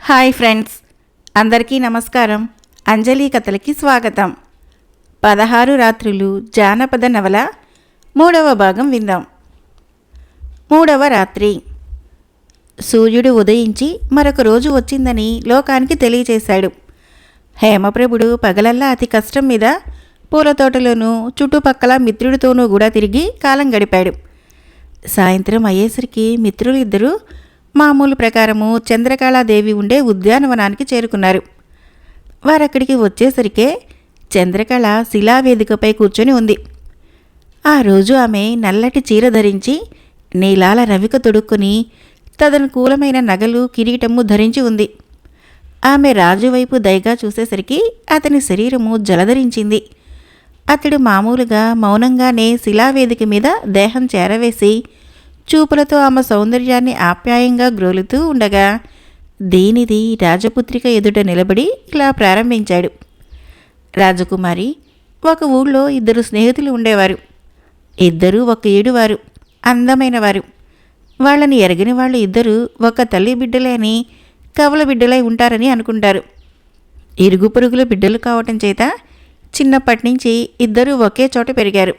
Hi friends, అందరికీ నమస్కారం. అంజలి కథలకి స్వాగతం. 16 రాత్రులు జానపద నవల 3వ భాగం విందాం. 3వ రాత్రి. సూర్యుడు ఉదయించి మరొక రోజు వచ్చిందని లోకానికి తెలియచేశాడు. హేమప్రభుడు పగలల్లా అతి కష్టం మీద పూలతోటలోనూ చుట్టుపక్కల మిత్రుడితోనూ కూడా తిరిగి కాలం గడిపాడు. సాయంత్రం అయ్యేసరికి మిత్రులిద్దరూ మామూలు ప్రకారము చంద్రకళాదేవి ఉండే ఉద్యానవనానికి చేరుకున్నారు. వారక్కడికి వచ్చేసరికే చంద్రకళ శిలావేదికపై కూర్చొని ఉంది. ఆ రోజు ఆమె నల్లటి చీర ధరించి నీలాల రవిక తొడుక్కుని తదనుకూలమైన నగలు కిరీటము ధరించి ఉంది. ఆమె రాజువైపు దయగా చూసేసరికి అతని శరీరము జలధరించింది. అతడు మామూలుగా మౌనంగానే శిలావేదిక మీద దేహం చేరవేసి చూపులతో ఆమె సౌందర్యాన్ని ఆప్యాయంగా గ్రోలుతూ ఉండగా దీనిది రాజపుత్రిక ఎదుట నిలబడి ఇలా ప్రారంభించాడు. రాజకుమారి, ఒక ఊళ్ళో 2 స్నేహితులు ఉండేవారు. ఇద్దరూ ఒక ఏడువారు, అందమైన వారు. వాళ్ళని ఎరగని వాళ్ళు ఇద్దరూ ఒక తల్లి బిడ్డలే అని కవల బిడ్డలై ఉంటారని అనుకుంటారు. ఇరుగు పొరుగుల బిడ్డలు కావటం చేత చిన్నప్పటి నుంచి ఇద్దరూ ఒకే చోట పెరిగారు.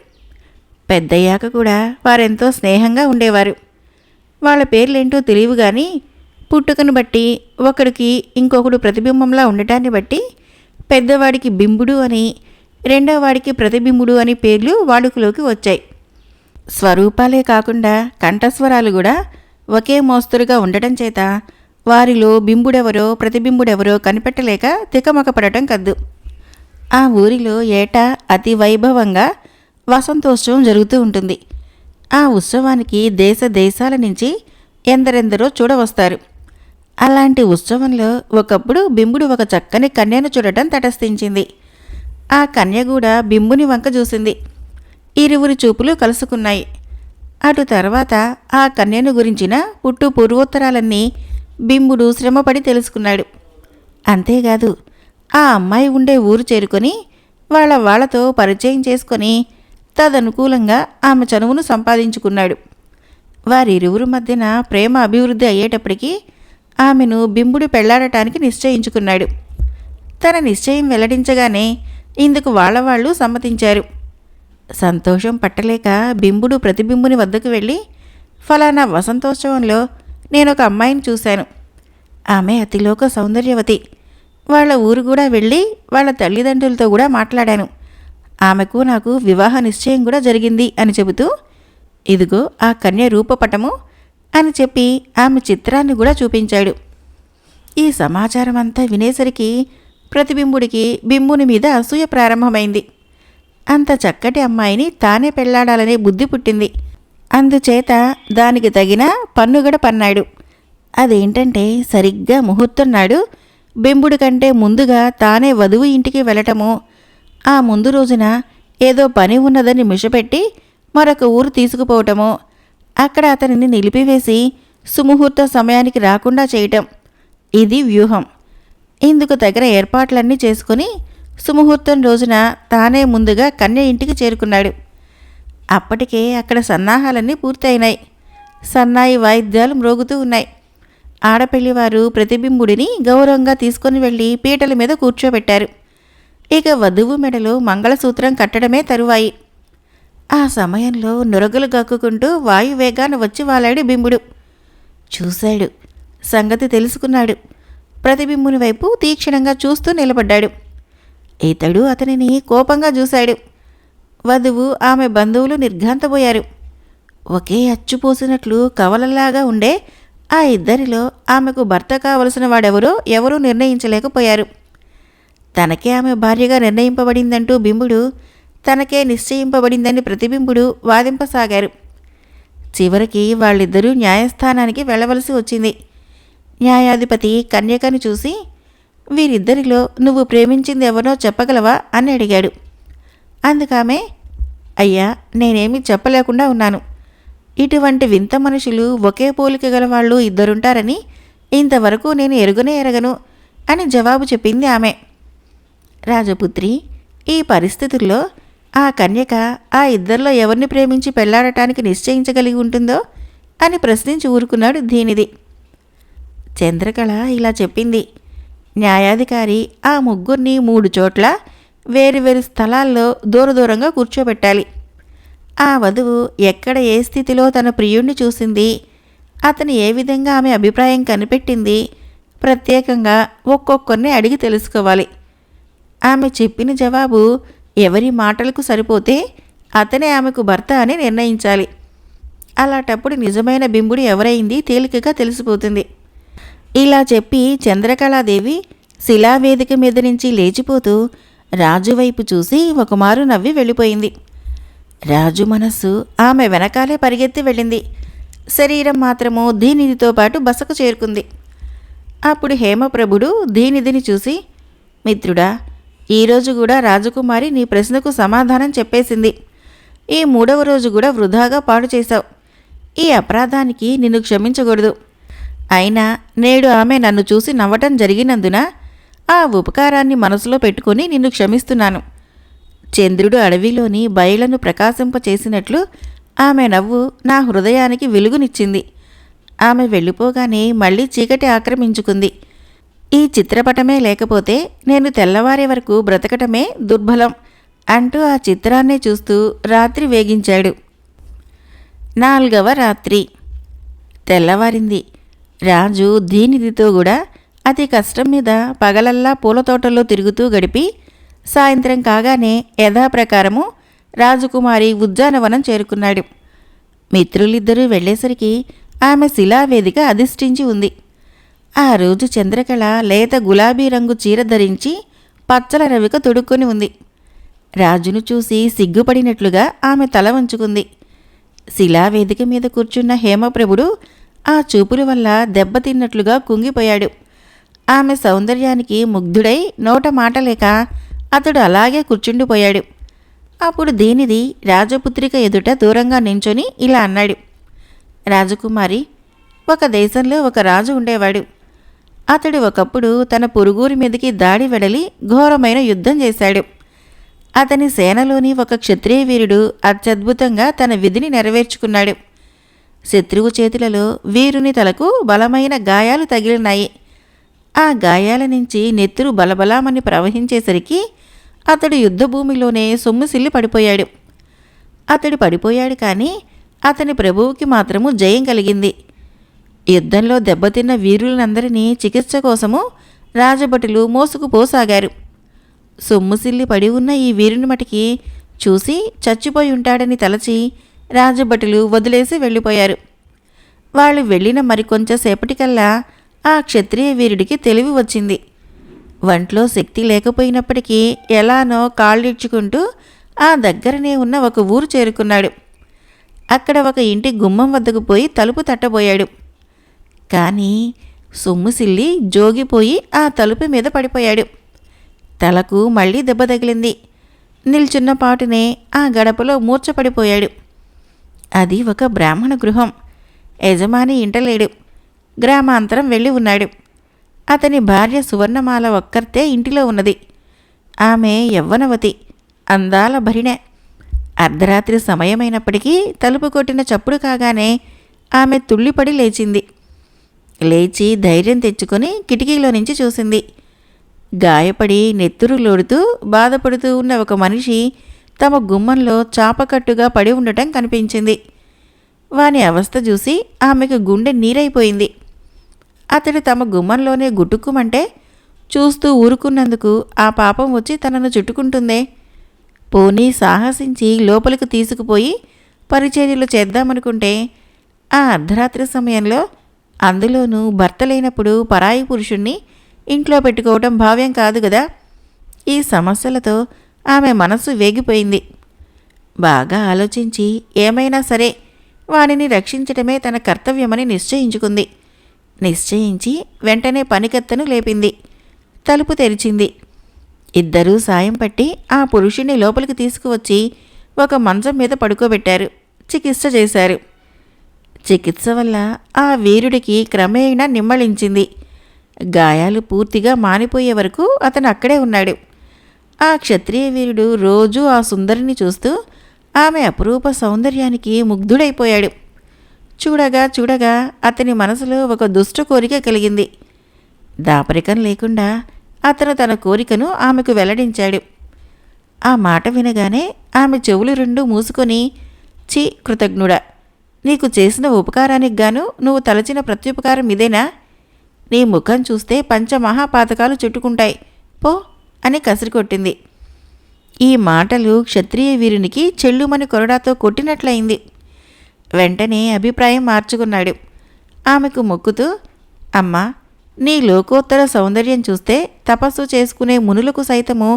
పెద్దయ్యాక కూడా వారెంతో స్నేహంగా ఉండేవారు. వాళ్ళ పేర్లేంటో తెలియవు కానీ పుట్టుకను బట్టి ఒకడికి ఇంకొకడు ప్రతిబింబంలా ఉండటాన్ని బట్టి పెద్దవాడికి బింబుడు అని, రెండోవాడికి ప్రతిబింబుడు అని పేర్లు వాడుకలోకి వచ్చాయి. స్వరూపాలే కాకుండా కంఠస్వరాలు కూడా ఒకే మోస్తరుగా ఉండటం చేత వారిలో బింబుడెవరో ప్రతిబింబుడెవరో కనిపెట్టలేక తికమకపడటం కద్దు. ఆ ఊరిలో ఏటా అతి వైభవంగా వసంతోత్సవం జరుగుతూ ఉంటుంది. ఆ ఉత్సవానికి దేశ దేశాల నుంచి ఎందరెందరో చూడవస్తారు. అలాంటి ఉత్సవంలో ఒకప్పుడు బింబుడు ఒక చక్కని కన్యను చూడటం తటస్థించింది. ఆ కన్య కూడా బింబుని వంక చూసింది. ఇరువురి చూపులు కలుసుకున్నాయి. అటు తర్వాత ఆ కన్యను గురించిన పుట్టు పూర్వోత్తరాలన్నీ బింబుడు శ్రమపడి తెలుసుకున్నాడు. అంతేకాదు, ఆ అమ్మాయి ఉండే ఊరు చేరుకొని వాళ్ళతో పరిచయం చేసుకొని తదనుకూలంగా ఆమె చనువును సంపాదించుకున్నాడు. వారిరువురు మధ్యన ప్రేమ అభివృద్ధి అయ్యేటప్పటికీ ఆమెను బింబుడు పెళ్లాడటానికి నిశ్చయించుకున్నాడు. తన నిశ్చయం వెల్లడించగానే ఇందుకు వాళ్ళు సమ్మతించారు. సంతోషం పట్టలేక బింబుడు ప్రతిబింబుని వద్దకు వెళ్ళి, ఫలానా వసంతోత్సవంలో నేనొక అమ్మాయిని చూశాను. ఆమె అతిలోక సౌందర్యవతి. వాళ్ళ ఊరు కూడా వెళ్ళి వాళ్ళ తల్లిదండ్రులతో కూడా మాట్లాడాను. ఆమెకు నాకు వివాహ నిశ్చయం కూడా జరిగింది అని చెబుతూ, ఇదిగో ఆ కన్య రూపపటము అని చెప్పి ఆమె చిత్రాన్ని కూడా చూపించాడు. ఈ సమాచారం అంతా వినేసరికి ప్రతిబింబుడికి బింబుని మీద అసూయ ప్రారంభమైంది. అంత చక్కటి అమ్మాయిని తానే పెళ్లాడాలనే బుద్ధి పుట్టింది. అందుచేత దానికి తగిన పన్నుగడ పన్నాడు. అదేంటంటే సరిగ్గా ముహూర్తం నాడు బింబుడి కంటే ముందుగా తానే వధువు ఇంటికి వెళ్ళటము, ఆ ముందు రోజున ఏదో పని ఉన్నదని మిషపెట్టి మరొక ఊరు తీసుకుపోవటమో, అక్కడ అతనిని నిలిపివేసి సుముహూర్త సమయానికి రాకుండా చేయటం. ఇది వ్యూహం. ఇందుకు తగిన ఏర్పాట్లన్నీ చేసుకుని సుముహూర్తం రోజున తానే ముందుగా కన్య ఇంటికి చేరుకున్నాడు. అప్పటికే అక్కడ సన్నాహాలన్నీ పూర్తయినాయి. సన్నాయి వాయిద్యాలు మ్రోగుతూ ఉన్నాయి. ఆడపెళ్లివారు ప్రతిబింబుడిని గౌరవంగా తీసుకొని వెళ్ళి పీటల మీద కూర్చోబెట్టారు. ఇక వధువు మెడలో మంగళసూత్రం కట్టడమే తరువాయి. ఆ సమయంలో నురగలు గక్కుకుంటూ వాయువేగాన వచ్చి వాలాడు బింబుడు. చూశాడు, సంగతి తెలుసుకున్నాడు. ప్రతిబింబుని వైపు తీక్షణంగా చూస్తూ నిలబడ్డాడు. ఇతడు అతనిని కోపంగా చూశాడు. వధువు ఆమె బంధువులు నిర్ఘాంతపోయారు. ఒకే అచ్చుపోసినట్లు కవలలాగా ఉండే ఆ ఇద్దరిలో ఆమెకు భర్త కావలసిన వాడెవరో ఎవరూ నిర్ణయించలేకపోయారు. తనకే ఆమె భార్యగా నిర్ణయింపబడిందంటూ బింబుడు, తనకే నిశ్చయింపబడిందని ప్రతిబింబుడు వాదింపసాగారు. చివరికి వాళ్ళిద్దరూ న్యాయస్థానానికి వెళ్ళవలసి వచ్చింది. న్యాయాధిపతి కన్యకని చూసి, వీరిద్దరిలో నువ్వు ప్రేమించింది ఎవరో చెప్పగలవా అని అడిగాడు. అందుకామె, అయ్యా, నేనేమీ చెప్పలేకుండా ఉన్నాను. ఇటువంటి వింత మనుషులు ఒకే పోలిక గల వాళ్ళు ఇద్దరుంటారని ఇంతవరకు నేను ఎరగను అని జవాబు చెప్పింది ఆమె. రాజపుత్రి, ఈ పరిస్థితుల్లో ఆ కన్యక ఆ ఇద్దరిలో ఎవరిని ప్రేమించి పెళ్లాడటానికి నిశ్చయించగలిగి ఉంటుందో అని ప్రశ్నించి ఊరుకున్నాడు దీనిది. చంద్రకళ ఇలా చెప్పింది. న్యాయాధికారి ఆ ముగ్గురిని 3 చోట్ల వేరువేరు స్థలాల్లో దూరంగా కూర్చోబెట్టాలి. ఆ వధువు ఎక్కడ ఏ స్థితిలో తన ప్రియుణ్ణి చూసింది, అతను ఏ విధంగా ఆమె అభిప్రాయం కనిపెట్టింది, ప్రత్యేకంగా ఒక్కొక్కరిని అడిగి తెలుసుకోవాలి. ఆమె చెప్పిన జవాబు ఎవరి మాటలకు సరిపోతే అతనే ఆమెకు భర్త అని నిర్ణయించాలి. అలాంటప్పుడు నిజమైన బింబుడు ఎవరైంది తేలికగా తెలిసిపోతుంది. ఇలా చెప్పి చంద్రకళాదేవి శిలావేదిక మీద నుంచి లేచిపోతూ రాజు వైపు చూసి ఒకమారు నవ్వి వెళ్ళిపోయింది. రాజు మనస్సు ఆమె వెనకాలే పరిగెత్తి వెళ్ళింది. శరీరం మాత్రము దీనిదితో పాటు బసకు చేరుకుంది. అప్పుడు హేమప్రభుడు దీనిదిని చూసి, మిత్రుడా, ఈరోజు కూడా రాజకుమారి నీ ప్రశ్నకు సమాధానం చెప్పేసింది. ఈ 3వ రోజు కూడా వృధాగా పాడు చేశావు. ఈ అపరాధానికి నిన్ను క్షమించకూడదు. అయినా నేడు ఆమె నన్ను చూసి నవ్వటం జరిగినందున ఆ ఉపకారాన్ని మనసులో పెట్టుకుని నిన్ను క్షమిస్తున్నాను. చంద్రుడు అడవిలోని బయలను ప్రకాశింపచేసినట్లు ఆమె నవ్వు నా హృదయానికి వెలుగునిచ్చింది. ఆమె వెళ్ళిపోగానే మళ్ళీ చీకటి ఆక్రమించుకుంది. ఈ చిత్రపటమే లేకపోతే నేను తెల్లవారే వరకు బ్రతకటమే దుర్బలం అంటూ ఆ చిత్రాన్నే చూస్తూ రాత్రి వేగించాడు. 4వ రాత్రి తెల్లవారింది. రాజు దీనిదితో కూడా అతి కష్టం మీద పగలల్లా పూలతోటల్లో తిరుగుతూ గడిపి సాయంత్రం కాగానే యథాప్రకారము రాజకుమారి ఉద్యానవనం చేరుకున్నాడు. మిత్రులిద్దరూ వెళ్ళేసరికి ఆమె శిలావేదిక అధిష్ఠించి ఉంది. ఆ రోజు చంద్రకళ లేత గులాబీ రంగు చీర ధరించి పచ్చల రవిక తొడుక్కొని ఉంది. రాజును చూసి సిగ్గుపడినట్లుగా ఆమె తల వంచుకుంది. శిలావేదిక మీద కూర్చున్న హేమప్రభుడు ఆ చూపుల వల్ల దెబ్బతిన్నట్లుగా కుంగిపోయాడు. ఆమె సౌందర్యానికి ముగ్ధుడై నోట మాట లేక అతడు అలాగే కూర్చుండిపోయాడు. అప్పుడు దీనిది రాజపుత్రిక ఎదుట దూరంగా నించొని ఇలా అన్నాడు. రాజకుమారి, ఒక దేశంలో ఒక రాజు ఉండేవాడు. అతడు ఒకప్పుడు తన పొరుగురి మీదకి దాడి వెడలి ఘోరమైన యుద్ధం చేశాడు. అతని సేనలోని ఒక క్షత్రియ వీరుడు అత్యద్భుతంగా తన విధిని నెరవేర్చుకున్నాడు. శత్రువు చేతులలో వీరుని తలకు బలమైన గాయాలు తగిలినాయి. ఆ గాయాల నుంచి నెత్తురు బలబలామని ప్రవహించేసరికి అతడు యుద్ధభూమిలోనే సొమ్ముసిల్లి పడిపోయాడు. అతడు పడిపోయాడు కానీ అతని ప్రభువుకి మాత్రము జయం కలిగింది. యుద్ధంలో దెబ్బతిన్న వీరులందరినీ చికిత్స కోసము రాజభటులు మోసుకుపోసాగారు. సొమ్ముసిల్లి పడి ఉన్న ఈ వీరుని మటికి చూసి చచ్చిపోయి ఉంటాడని తలచి రాజభటులు వదిలేసి వెళ్ళిపోయారు. వాళ్ళు వెళ్ళిన మరికొంచెంసేపటికల్లా ఆ క్షత్రియ వీరుడికి తెలివి వచ్చింది. వంట్లో శక్తి లేకపోయినప్పటికీ ఎలానో కాళ్ళిడ్చుకుంటూ ఆ దగ్గరనే ఉన్న ఒక ఊరు చేరుకున్నాడు. అక్కడ ఒక ఇంటి గుమ్మం వద్దకు పోయి తలుపు తట్టబోయాడు. కానీ సొమ్ముసిల్లి జోగిపోయి ఆ తలుపు మీద పడిపోయాడు. తలకు మళ్ళీ దెబ్బ తగిలింది. నిల్చున్న పాటునే ఆ గడపలో మూర్ఛపడిపోయాడు. అది ఒక బ్రాహ్మణ గృహం. యజమాని ఇంటలేడు. గ్రామాంతరం వెళ్ళి ఉన్నాడు. అతని భార్య సువర్ణమాల ఒక్కర్తే ఇంటిలో ఉన్నది. ఆమె యవ్వనవతి, అందాల భరిణె. అర్ధరాత్రి సమయమైనప్పటికీ తలుపు కొట్టిన చప్పుడు కాగానే ఆమె తుళ్ళిపడి లేచింది. లేచి ధైర్యం తెచ్చుకొని కిటికీలో నుంచి చూసింది. గాయపడి నెత్తురులోడుతూ బాధపడుతూ ఉన్న ఒక మనిషి తమ గుమ్మంలో చాపకట్టుగా పడి ఉండటం కనిపించింది. వాని అవస్థ చూసి ఆమెకు గుండె నీరైపోయింది. అతడు తమ గుమ్మంలోనే గుట్టుకుమంటే చూస్తూ ఊరుకున్నందుకు ఆ పాపం వచ్చి తనను చుట్టుకుంటుందే. పోనీ సాహసించి లోపలికి తీసుకుపోయి పరిచర్యలు చేద్దామనుకుంటే ఆ అర్ధరాత్రి సమయంలో, అందులోనూ భర్త లేనప్పుడు పరాయి పురుషుణ్ణి ఇంట్లో పెట్టుకోవటం భావ్యం కాదు గదా. ఈ సమస్యలతో ఆమె మనస్సు వేగిపోయింది. బాగా ఆలోచించి ఏమైనా సరే వానిని రక్షించటమే తన కర్తవ్యమని నిశ్చయించుకుంది. నిశ్చయించి వెంటనే పనికత్తెను లేపింది. తలుపు తెరిచింది. ఇద్దరూ సాయం పట్టి ఆ పురుషుణ్ణి లోపలికి తీసుకువచ్చి ఒక మంచం మీద పడుకోబెట్టారు. చికిత్స చేశారు. చికిత్స వల్ల ఆ వీరుడికి క్రమేణా నిమ్మళించింది. గాయాలు పూర్తిగా మానిపోయే వరకు అతను అక్కడే ఉన్నాడు. ఆ క్షత్రియ వీరుడు రోజూ ఆ సుందరిని చూస్తూ ఆమె అపురూప సౌందర్యానికి ముగ్ధుడైపోయాడు. చూడగా చూడగా అతని మనసులో ఒక దుష్ట కోరిక కలిగింది. దాపరికం లేకుండా అతను తన కోరికను ఆమెకు వెల్లడించాడు. ఆ మాట వినగానే ఆమె చెవులు రెండు మూసుకొని, ఛీ కృతజ్ఞుడా, నీకు చేసిన ఉపకారానికి గాను నువ్వు తలచిన ప్రత్యుపకారం ఇదేనా? నీ ముఖం చూస్తే పంచమహాపాతకాలు చుట్టుకుంటాయి, పో అని కసిరికొట్టింది. ఈ మాటలు క్షత్రియ వీరునికి చెల్లుమని కొరడాతో కొట్టినట్లయింది. వెంటనే అభిప్రాయం మార్చుకున్నాడు. ఆమెకు మొక్కుతూ, అమ్మా, నీ లోకోత్తర సౌందర్యం చూస్తే తపస్సు చేసుకునే మునులకు సైతము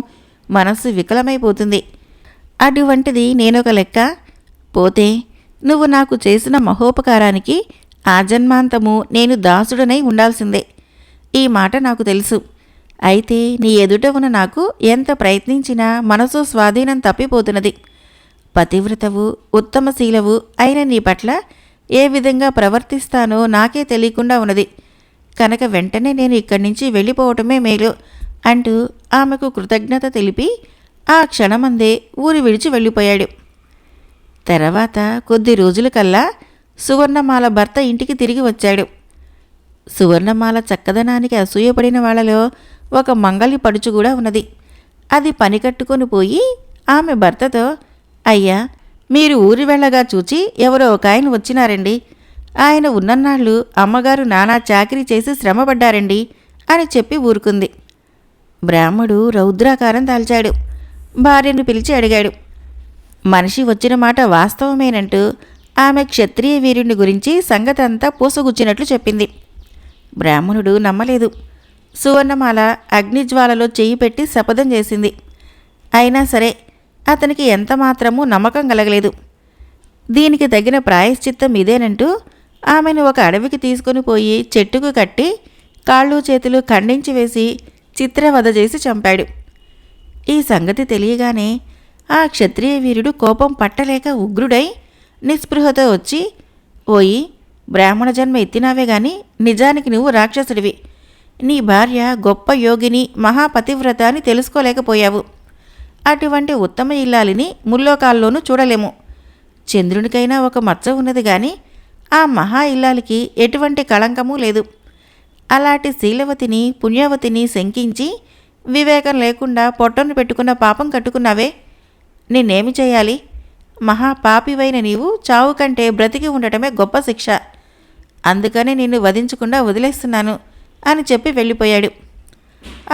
మనస్సు వికలమైపోతుంది. అటువంటిది నేనొక లెక్క. పోతే నువ్వు నాకు చేసిన మహోపకారానికి ఆజన్మాంతము నేను దాసుడనై ఉండాల్సిందే. ఈ మాట నాకు తెలుసు. అయితే నీ ఎదుట ఉన్న నాకు ఎంత ప్రయత్నించినా మనసు స్వాధీనం తప్పిపోతున్నది. పతివ్రతవు, ఉత్తమశీలవు అయిన నీ పట్ల ఏ విధంగా ప్రవర్తిస్తానో నాకే తెలియకుండా ఉన్నది. కనుక వెంటనే నేను ఇక్కడి నుంచి వెళ్ళిపోవటమే మేలు అంటూ ఆమెకు కృతజ్ఞత తెలిపి ఆ క్షణమందే ఊరి విడిచి వెళ్ళిపోయాడు. తర్వాత కొద్ది రోజులకల్లా సువర్ణమాల భర్త ఇంటికి తిరిగి వచ్చాడు. సువర్ణమాల చక్కదనానికి అసూయపడిన వాళ్లలో ఒక మంగళి పడుచు కూడా ఉన్నది. అది పని కట్టుకొని పోయి ఆమె భర్తతో, అయ్యా, మీరు ఊరి వెళ్ళగా చూచి ఎవరో ఒక ఆయన వచ్చినారండి. ఆయన ఉన్నన్నాళ్ళు అమ్మగారు నానా చాకిరీ చేసి శ్రమపడ్డారండి అని చెప్పి ఊరుకుంది. బ్రాహ్మడు రౌద్రాకారం దాల్చాడు. భార్యను పిలిచి అడిగాడు. మనిషి వచ్చిన మాట వాస్తవమేనంటూ ఆమె క్షత్రియ వీరుని గురించి సంగతంతా పూసగుచ్చినట్లు చెప్పింది. బ్రాహ్మణుడు నమ్మలేదు. సువర్ణమాల అగ్నిజ్వాలలో చెయ్యి పెట్టి శపథం చేసింది. అయినా సరే అతనికి ఎంతమాత్రమూ నమ్మకం కలగలేదు. దీనికి తగిన ప్రాయశ్చిత్తం ఇదేనంటూ ఆమెను ఒక అడవికి తీసుకుని పోయి చెట్టుకు కట్టి కాళ్ళు చేతులు ఖండించి వేసి చిత్రవధ చేసి చంపాడు. ఈ సంగతి తెలియగానే ఆ క్షత్రియ వీరుడు కోపం పట్టలేక ఉగ్రుడై నిస్పృహతో వచ్చి, ఓయి, బ్రాహ్మణ జన్మ ఎత్తినావే గాని నిజానికి నువ్వు రాక్షసుడివి. నీ భార్య గొప్ప యోగిని, మహాపతివ్రత అని తెలుసుకోలేకపోయావు. అటువంటి ఉత్తమ ఇల్లాలిని ముల్లోకాల్లోనూ చూడలేము. చంద్రునికైనా ఒక మచ్చ ఉన్నది గాని ఆ మహా ఇల్లాలికి ఎటువంటి కళంకమూ లేదు. అలాంటి శీలవతిని, పుణ్యవతిని శంకించి వివేకం లేకుండా పొట్టను పెట్టుకున్న పాపం కట్టుకున్నావే. నిన్నేమి చేయాలి? మహాపాపివైన నీవు చావు కంటే బ్రతికి ఉండటమే గొప్ప శిక్ష. అందుకని నిన్ను వధించకుండా వదిలేస్తున్నాను అని చెప్పి వెళ్ళిపోయాడు.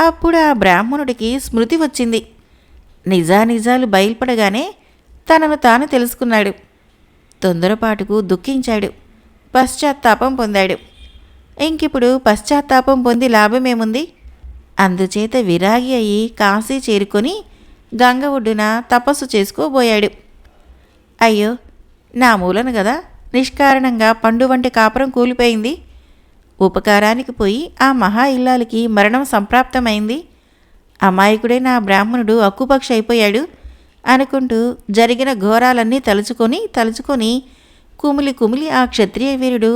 అప్పుడు ఆ బ్రాహ్మణుడికి స్మృతి వచ్చింది. నిజానిజాలు బయల్పడగానే తనను తాను తెలుసుకున్నాడు. తొందరపాటుకు దుఃఖించాడు. పశ్చాత్తాపం పొందాడు. ఇంకిప్పుడు పశ్చాత్తాపం పొంది లాభమేముంది? అందుచేత విరాగి అయి కాశీ చేరుకొని గంగ ఒడ్డున తపస్సు చేసుకోబోయాడు. అయ్యో, నా మూలన కదా నిష్కారణంగా పండు వంటి కాపురం కూలిపోయింది. ఉపకారానికి పోయి ఆ మహా ఇల్లాలికి మరణం సంప్రాప్తమైంది. అమాయకుడే నా బ్రాహ్మణుడు అక్కుపక్ష అయిపోయాడు అనుకుంటూ జరిగిన ఘోరాలన్నీ తలుచుకొని కుమిలి కుమిలి ఆ క్షత్రియ వీరుడు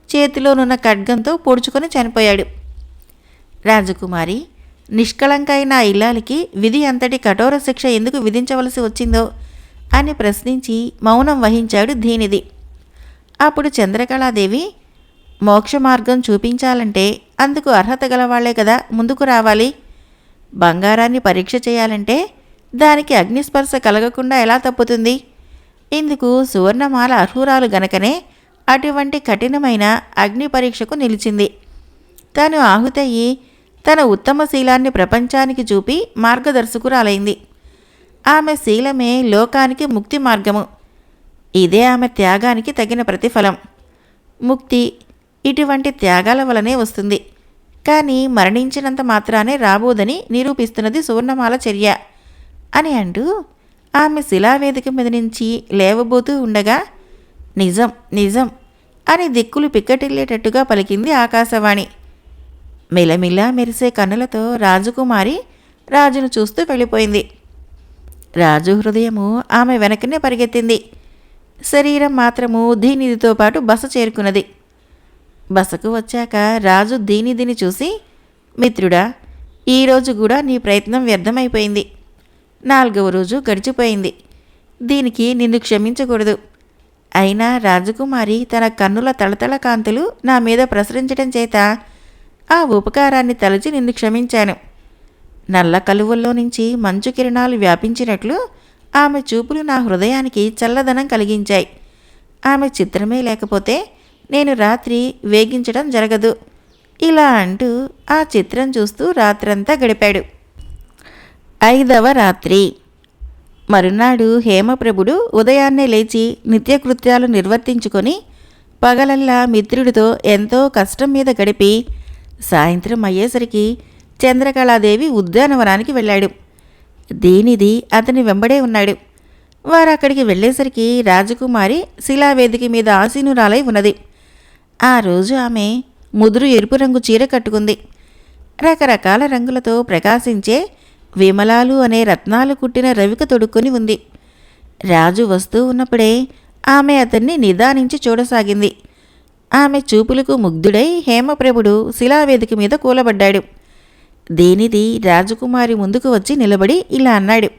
చేతిలోనున్న ఖడ్గంతో పొడుచుకొని చనిపోయాడు. రాజకుమారి, నిష్కళంకైన ఆ ఇల్లాలికి విధి అంతటి కఠోర శిక్ష ఎందుకు విధించవలసి వచ్చిందో అని ప్రశ్నించి మౌనం వహించాడు ధీనిది. అప్పుడు చంద్రకళాదేవి, మోక్ష మార్గం చూపించాలంటే అందుకు అర్హత గలవాళ్లే కదా ముందుకు రావాలి. బంగారాన్ని పరీక్ష చేయాలంటే దానికి అగ్నిస్పర్శ కలగకుండా ఎలా తప్పుతుంది? ఇందుకు సువర్ణమాల అర్హురాలు గనకనే అటువంటి కఠినమైన అగ్ని పరీక్షకు నిలిచింది. తాను ఆహుతయ్యి తన ఉత్తమ శీలాన్ని ప్రపంచానికి చూపి మార్గదర్శకురాలైంది. ఆమె శీలమే లోకానికి ముక్తి మార్గము. ఇదే ఆమె త్యాగానికి తగిన ప్రతిఫలం. ముక్తి ఇటువంటి త్యాగాల వలనే వస్తుంది, కానీ మరణించినంత మాత్రానే రాబోదని నిరూపిస్తున్నది సువర్ణమాల చర్య అని అంటూ ఆమె శిలావేదిక మీద నుంచి లేవబోతూ ఉండగా, నిజం నిజం అని దిక్కులు పిక్కటిల్లేటట్టుగా పలికింది ఆకాశవాణి. మిలమిలా మెరిసే కన్నులతో రాజకుమారి రాజును చూస్తూ వెళ్ళిపోయింది. రాజు హృదయము ఆమె వెనకనే పరిగెత్తింది. శరీరం మాత్రము దీనిదితో పాటు బస చేరుకున్నది. బసకు వచ్చాక రాజు దీనిదిని చూసి, మిత్రుడా, ఈరోజు కూడా నీ ప్రయత్నం వ్యర్థమైపోయింది. 4వ రోజు గడిచిపోయింది. దీనికి నిన్ను క్షమించకూడదు. అయినా రాజకుమారి తన కన్నుల తళతళ కాంతులు నా మీద ప్రసరించడం చేత ఆ ఉపకారాన్ని తలచి నిన్ను క్షమించాను. నల్ల కలువల్లో నుంచి మంచు కిరణాలు వ్యాపించినట్లు ఆమె చూపులు నా హృదయానికి చల్లదనం కలిగించాయి. ఆమె చిత్రమే లేకపోతే నేను రాత్రి వేగించడం జరగదు. ఇలా అంటూ ఆ చిత్రం చూస్తూ రాత్రంతా గడిపాడు. 5వ రాత్రి. మరునాడు హేమప్రభుడు ఉదయాన్నే లేచి నిత్యకృత్యాలు నిర్వర్తించుకొని పగలల్లా మిత్రుడితో ఎంతో కష్టం మీద గడిపి సాయంత్రం అయ్యేసరికి చంద్రకళాదేవి ఉద్యానవనానికి వెళ్ళాడు. దీనిది అతని వెంబడే ఉన్నాడు. వారు అక్కడికి వెళ్ళేసరికి రాజకుమారి శిలావేదిక మీద ఆసీనురాలై ఉన్నది. ఆ రోజు ఆమె ముదురు ఎరుపు రంగు చీర కట్టుకుంది. రకరకాల రంగులతో ప్రకాశించే విమలాలు అనే రత్నాలు కుట్టిన రవిక తొడుక్కొని ఉంది. రాజు వస్తూ ఉన్నప్పుడే ఆమె అతన్ని నిదానించి చూడసాగింది. ఆమె చూపులకు ముగ్ధుడై హేమప్రభుడు శిలావేదిక మీద కూలబడ్డాడు. దేనిది రాజకుమారి ముందుకు వచ్చి నిలబడి ఇలా అన్నాడు.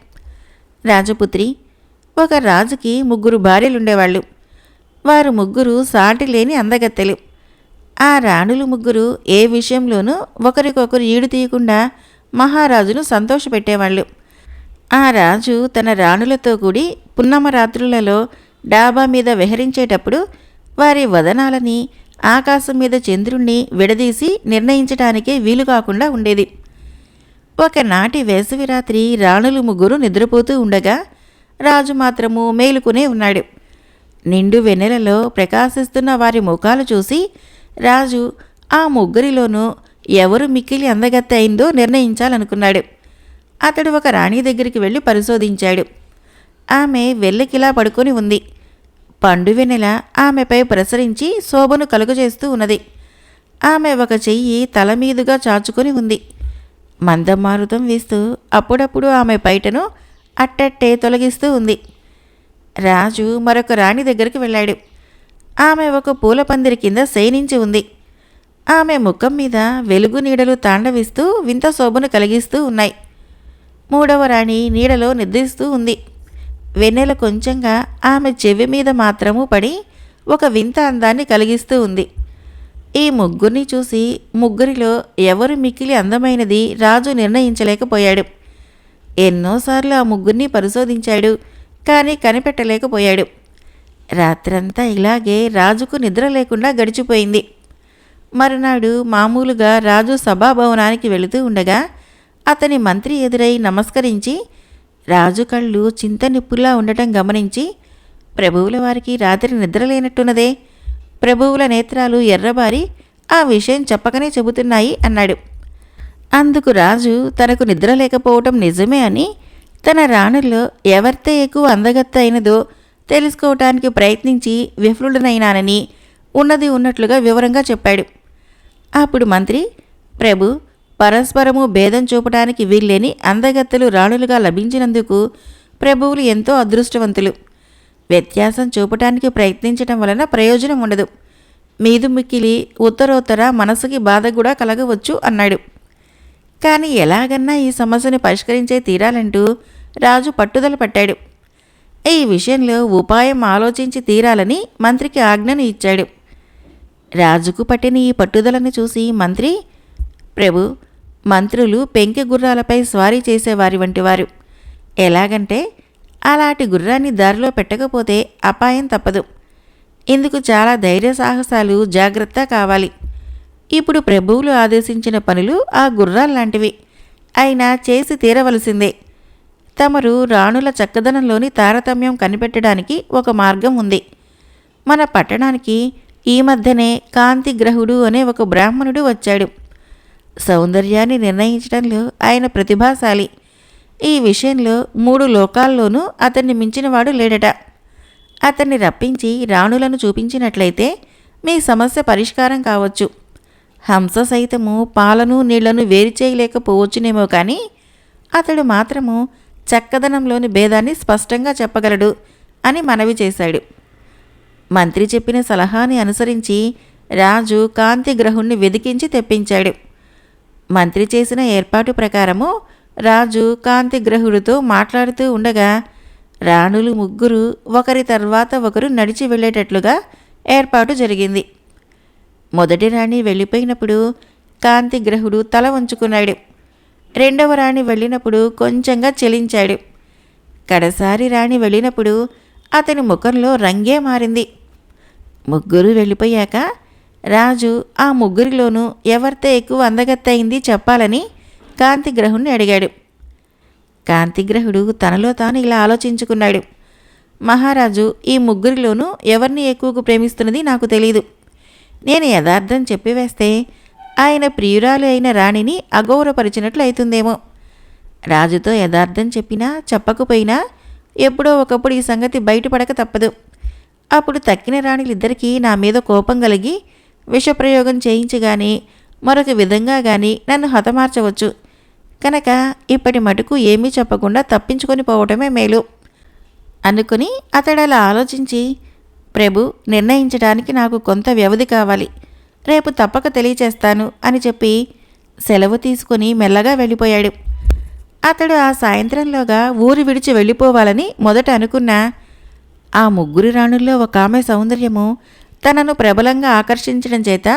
రాజపుత్రి, ఒక రాజుకి 3 భార్యలుండేవాళ్ళు. వారు 3 సాటి లేని అందగత్తెలు. ఆ రాణులు 3 ఏ విషయంలోనూ ఒకరికొకరు ఈడు తీయకుండా మహారాజును సంతోషపెట్టేవాళ్ళు. ఆ రాజు తన రాణులతో కూడి పున్నమ రాత్రులలో డాబా మీద విహరించేటప్పుడు వారి వదనాలని ఆకాశం మీద చంద్రుణ్ణి విడదీసి నిర్ణయించటానికే వీలు కాకుండా ఉండేది. ఒకనాటి వేసవి రాత్రి రాణులు 3 నిద్రపోతూ ఉండగా రాజు మాత్రము మేలుకునే ఉన్నాడు. నిండు వెన్నెలలో ప్రకాశిస్తున్న వారి ముఖాలు చూసి రాజు ఆ 3 ఎవరు మిక్కిలి అందగత్తె అయిందో నిర్ణయించాలనుకున్నాడు. అతడు ఒక రాణి దగ్గరికి వెళ్ళి పరిశోధించాడు. ఆమె వెల్లకిలా పడుకొని ఉంది. పండు వెన్నెల ఆమెపై ప్రసరించి శోభను కలుగజేస్తూ ఉన్నది. ఆమె ఒక చెయ్యి తల మీదుగా చాచుకొని ఉంది. మందమారుతం వీస్తూ అప్పుడప్పుడు ఆమె పైటను అట్టట్టే తొలగిస్తూ ఉంది. రాజు మరొక రాణి దగ్గరికి వెళ్ళాడు. ఆమె ఒక పూల పందిరి కింద శయనించి ఉంది. ఆమె ముఖం మీద వెలుగు నీడలు తాండవిస్తూ వింత శోభను కలిగిస్తూ ఉన్నాయి. 3వ రాణి నీడలో నిద్రిస్తూ ఉంది. వెన్నెల కొంచెంగా ఆమె చెవి మీద మాత్రము పడి ఒక వింత అందాన్ని కలిగిస్తూ ఉంది. ఈ 3 చూసి 3లో ఎవరు మిక్కిలి అందమైనది రాజు నిర్ణయించలేకపోయాడు. ఎన్నోసార్లు ఆ 3 పరిశోధించాడు, కానీ కనిపెట్టలేకపోయాడు. రాత్రంతా ఇలాగే రాజుకు నిద్ర లేకుండా గడిచిపోయింది. మరునాడు మామూలుగా రాజు సభాభవనానికి వెళుతూ ఉండగా అతని మంత్రి ఎదురై నమస్కరించి రాజు కళ్ళు చింత నిప్పులా ఉండటం గమనించి, ప్రభువుల వారికి రాత్రి నిద్రలేనట్టున్నదే, ప్రభువుల నేత్రాలు ఎర్రబారి ఆ విషయం చెప్పకనే చెబుతున్నాయి అన్నాడు. అందుకు రాజు తనకు నిద్ర లేకపోవటం నిజమే అని తన రాణుల్లో ఎవరితే ఎక్కువ అందగత్త అయినదో తెలుసుకోవటానికి ప్రయత్నించి విఫలుడనైనానని ఉన్నది ఉన్నట్లుగా వివరంగా చెప్పాడు. అప్పుడు మంత్రి, ప్రభు, పరస్పరము భేదం చూపడానికి వీల్లేని అందగత్తెలు రాణులుగా లభించినందుకు ప్రభువులు ఎంతో అదృష్టవంతులు. వ్యత్యాసం చూపటానికి ప్రయత్నించటం వలన ప్రయోజనం ఉండదు. మీదు మిక్కిలి ఉత్తరోత్తర మనసుకి బాధ కూడా కలగవచ్చు అన్నాడు. కానీ ఎలాగన్నా ఈ సమస్యను పరిష్కరించే తీరాలంటూ రాజు పట్టుదల పట్టాడు. ఈ విషయంలో ఉపాయం ఆలోచించి తీరాలని మంత్రికి ఆజ్ఞను ఇచ్చాడు. రాజుకు పట్టిన ఈ పట్టుదలను చూసి మంత్రి, ప్రభు, మంత్రులు పెంకె గుర్రాలపై స్వారీ చేసేవారి వంటివారు. ఎలాగంటే అలాంటి గుర్రాన్ని దారిలో పెట్టకపోతే అపాయం తప్పదు. ఇందుకు చాలా ధైర్య సాహసాలు జాగ్రత్త కావాలి. ఇప్పుడు ప్రభువులు ఆదేశించిన పనులు ఆ గుర్రాల్లాంటివి, అయినా చేసి తీరవలసిందే. తమరు రాణుల చక్కదనంలోని తారతమ్యం కనిపెట్టడానికి ఒక మార్గం ఉంది. మన పట్టణానికి ఈ మధ్యనే కాంతిగ్రహుడు అనే ఒక బ్రాహ్మణుడు వచ్చాడు. సౌందర్యాన్ని నిర్ణయించడంలో ఆయన ప్రతిభాశాలి. ఈ విషయంలో 3 లోకాల్లోనూ అతన్ని మించినవాడు లేడట. అతన్ని రప్పించి రాణులను చూపించినట్లయితే మీ సమస్య పరిష్కారం కావచ్చు. హంస సైతము పాలను నీళ్లను వేరు చేయలేకపోవచ్చునేమో కానీ అతడు మాత్రము చక్కదనంలోని భేదాన్ని స్పష్టంగా చెప్పగలడు అని మనవి చేశాడు. మంత్రి చెప్పిన సలహాని అనుసరించి రాజు కాంతిగ్రహుణ్ణి వెదికించి తెప్పించాడు. మంత్రి చేసిన ఏర్పాటు ప్రకారము రాజు కాంతిగ్రహుడితో మాట్లాడుతూ ఉండగా రాణులు ముగ్గురు ఒకరి తర్వాత ఒకరు నడిచి వెళ్ళేటట్లుగా ఏర్పాటు జరిగింది. మొదటి రాణి వెళ్ళిపోయినప్పుడు కాంతిగ్రహుడు తల వంచుకున్నాడు. రెండవ రాణి వెళ్ళినప్పుడు కొంచెంగా చెలించాడు. కడసారి రాణి వెళ్ళినప్పుడు అతని ముఖంలో రంగే మారింది. ముగ్గురు వెళ్ళిపోయాక రాజు ఆ ముగ్గురిలోనూ ఎవరితో ఎక్కువ అందగత్తయింది చెప్పాలని కాంతిగ్రహుణ్ణి అడిగాడు. కాంతిగ్రహుడు తనలో తాను ఇలా ఆలోచించుకున్నాడు. మహారాజు ఈ ముగ్గురిలోనూ ఎవరిని ఎక్కువగా ప్రేమిస్తున్నది నాకు తెలీదు. నేను యథార్థం చెప్పివేస్తే ఆయన ప్రియురాలు అయిన రాణిని అగౌరవపరిచినట్లు అవుతుందేమో. రాజుతో యథార్థం చెప్పినా చెప్పకపోయినా ఎప్పుడో ఒకప్పుడు ఈ సంగతి బయటపడక తప్పదు. అప్పుడు తక్కిన రాణులిద్దరికీ నా మీద కోపం కలిగి విషప్రయోగం చేయించి గాని మరొక విధంగా గాని నన్ను హతమార్చవచ్చు. కనుక ఇప్పటి మటుకు ఏమీ చెప్పకుండా తప్పించుకొని పోవటమే మేలు అనుకుని అతడలా ఆలోచించి, ప్రభు, నిర్ణయించడానికి నాకు కొంత వ్యవధి కావాలి, రేపు తప్పక తెలియచేస్తాను అని చెప్పి సెలవు తీసుకుని మెల్లగా వెళ్ళిపోయాడు. అతడు ఆ సాయంత్రంలోగా ఊరు విడిచి వెళ్ళిపోవాలని మొదట అనుకున్నా ఆ ముగ్గురు రాణుల్లో ఒక ఆమె సౌందర్యము తనను ప్రబలంగా ఆకర్షించడం చేత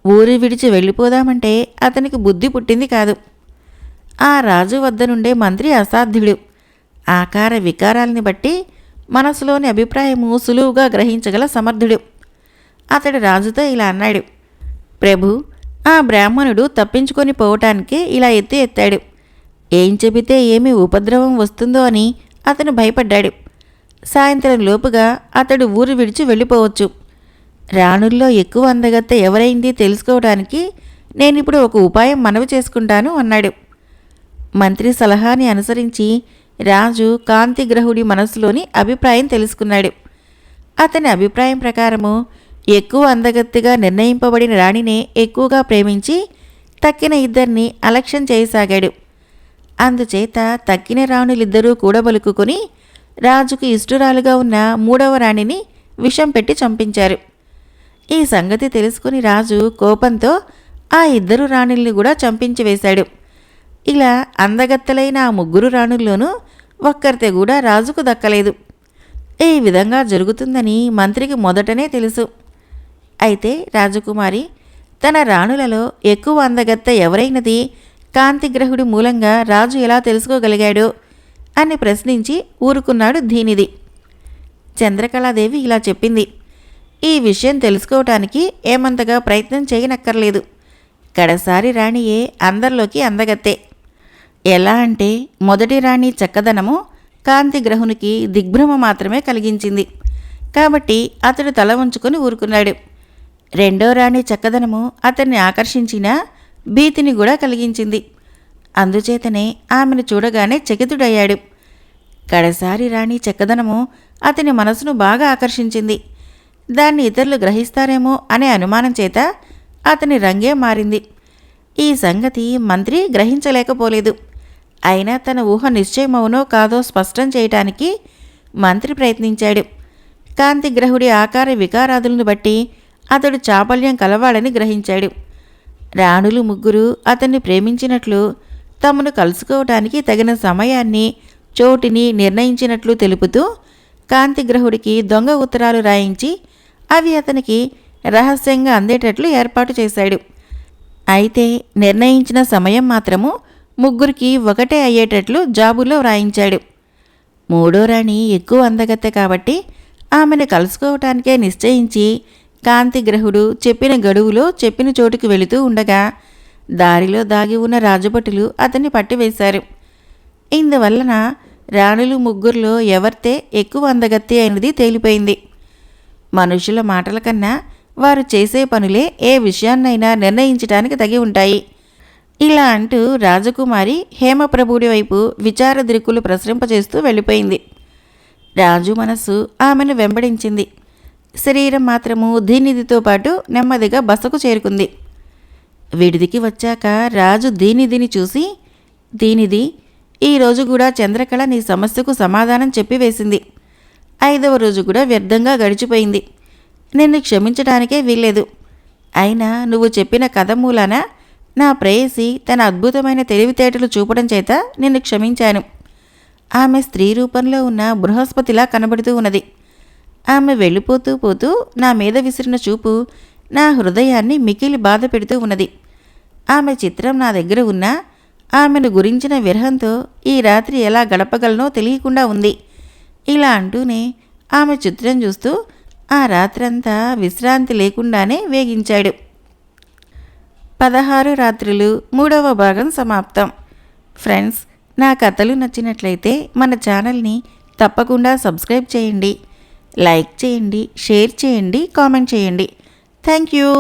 ఊరు విడిచి వెళ్ళిపోదామంటే అతనికి బుద్ధి పుట్టింది కాదు. ఆ రాజు వద్ద నుండే మంత్రి అసాధ్యుడు. ఆకార వికారాల్ని బట్టి మనసులోని అభిప్రాయము సులువుగా గ్రహించగల సమర్థుడు. అతడు రాజుతో ఇలా అన్నాడు, ప్రభు, ఆ బ్రాహ్మణుడు తప్పించుకొని పోవటానికి ఇలా ఎత్తాడు. ఏం చెబితే ఏమి ఉపద్రవం వస్తుందో అని అతను భయపడ్డాడు. సాయంత్రం లోపుగా అతడు ఊరు విడిచి వెళ్ళిపోవచ్చు. రాణుల్లో ఎక్కువ అందగత్తె ఎవరైంది తెలుసుకోవడానికి నేనిప్పుడు ఒక ఉపాయం మనవి చేసుకుంటాను అన్నాడు. మంత్రి సలహాని అనుసరించి రాజు కాంతిగ్రహుడి మనసులోని అభిప్రాయం తెలుసుకున్నాడు. అతని అభిప్రాయం ప్రకారము ఎక్కువ అందగత్తెగా నిర్ణయింపబడిన రాణినే ఎక్కువగా ప్రేమించి తక్కిన ఇద్దరిని అలక్ష్యం చేయసాగాడు. అందుచేత తక్కిన రాణులిద్దరూ కూడబలుకుని రాజుకు ఇష్టురాలుగా ఉన్న మూడవ రాణిని విషం పెట్టి చంపించారు. ఈ సంగతి తెలుసుకుని రాజు కోపంతో ఆ ఇద్దరు రాణుల్ని కూడా చంపించి వేశాడు. ఇలా అందగత్తెలైన ఆ ముగ్గురు రాణుల్లోనూ ఒక్కరితే కూడా రాజుకు దక్కలేదు. ఈ విధంగా జరుగుతుందని మంత్రికి మొదటనే తెలుసు. అయితే రాజకుమారి తన రాణులలో ఎక్కువ అందగత్తె ఎవరైనది కాంతిగ్రహుడి మూలంగా రాజు ఎలా తెలుసుకోగలిగాడో అని ప్రశ్నించి ఊరుకున్నాడు ధీనిది. చంద్రకళాదేవి ఇలా చెప్పింది, ఈ విషయం తెలుసుకోవటానికి ఏమంతగా ప్రయత్నం చేయనక్కర్లేదు. కడసారి రాణియే అందరిలోకి అందగత్తే. ఎలా అంటే మొదటి రాణి చక్కదనము కాంతిగ్రహునికి దిగ్భ్రమ మాత్రమే కలిగించింది. కాబట్టి అతడు తల ఉంచుకొని ఊరుకున్నాడు. రెండో రాణి చక్కదనము అతన్ని ఆకర్షించిన భీతిని కూడా కలిగించింది. అందుచేతనే ఆమెను చూడగానే చకితుడయ్యాడు. కడసారి రాణి చక్కదనము అతని మనసును బాగా ఆకర్షించింది. దాన్ని ఇతరులు గ్రహిస్తారేమో అనే అనుమానం చేత అతని రంగే మారింది. ఈ సంగతి మంత్రి గ్రహించలేకపోలేదు. అయినా తన ఊహ నిశ్చయమవునో కాదో స్పష్టం చేయటానికి మంత్రి ప్రయత్నించాడు. కాంతిగ్రహుడి ఆకార వికారాదులను బట్టి అతడు చాపల్యం కలవాడని గ్రహించాడు. రాణులు ముగ్గురు అతన్ని ప్రేమించినట్లు, తమను కలుసుకోవటానికి తగిన సమయాన్ని చోటిని నిర్ణయించినట్లు తెలుపుతూ కాంతిగ్రహుడికి దొంగ ఉత్తరాలు రాయించి అవి అతనికి రహస్యంగా అందేటట్లు ఏర్పాటు చేశాడు. అయితే నిర్ణయించిన సమయం మాత్రము ముగ్గురికి ఒకటే అయ్యేటట్లు జాబులో వ్రాయించాడు. మూడో రాణి ఎక్కువ అందగత్తె కాబట్టి ఆమెను కలుసుకోవటానికే నిశ్చయించి కాంతిగ్రహుడు చెప్పిన గడువులో చెప్పిన చోటుకు వెళుతూ ఉండగా దారిలో దాగి ఉన్న రాజభటులు అతన్ని పట్టివేశారు. ఇందువలన రాణులు ముగ్గురులో ఎవరితే ఎక్కువ అందగత్తి అయినది తేలిపోయింది. మనుషుల మాటల కన్నా వారు చేసే పనులే ఏ విషయాన్నైనా నిర్ణయించడానికి తగి ఉంటాయి. ఇలా అంటూ రాజకుమారి హేమప్రభుడి వైపు విచార దృక్కులు ప్రసరింపచేస్తూ వెళ్ళిపోయింది. రాజు మనస్సు ఆమెను వెంబడించింది. శరీరం మాత్రము దీనిదితో పాటు నెమ్మదిగా బసకు చేరుకుంది. విడిదికి వచ్చాక రాజు దీనిదిని చూసి, దీనిది, ఈరోజు కూడా చంద్రకళ నీ సమస్యకు సమాధానం చెప్పివేసింది. 5వ రోజు కూడా వ్యర్థంగా గడిచిపోయింది. నిన్ను క్షమించడానికే వీల్లేదు. అయినా నువ్వు చెప్పిన కథ మూలాన నా ప్రేయసి తన అద్భుతమైన తెలివితేటలు చూపడం చేత నిన్ను క్షమించాను. ఆమె స్త్రీ రూపంలో ఉన్న బృహస్పతిలా కనబడుతూ ఉన్నది. ఆమె వెళ్ళిపోతూ పోతూ నా మీద విసిరిన చూపు నా హృదయాన్ని మికిలి బాధ పెడుతూ ఉన్నది. ఆమె చిత్రం నా దగ్గర ఉన్నా ఆమెను గురించిన విరహంతో ఈ రాత్రి ఎలా గడపగలనో తెలియకుండా ఉంది. ఇలా అంటూనే ఆమె చిత్రం చూస్తూ ఆ రాత్రంతా విశ్రాంతి లేకుండానే వేగించాడు. 16 రాత్రులు 3వ భాగం సమాప్తం. ఫ్రెండ్స్, నా కథలు నచ్చినట్లయితే మన ఛానల్ని తప్పకుండా సబ్స్క్రైబ్ చేయండి, లైక్ చేయండి, షేర్ చేయండి, కామెంట్ చేయండి. Thank you.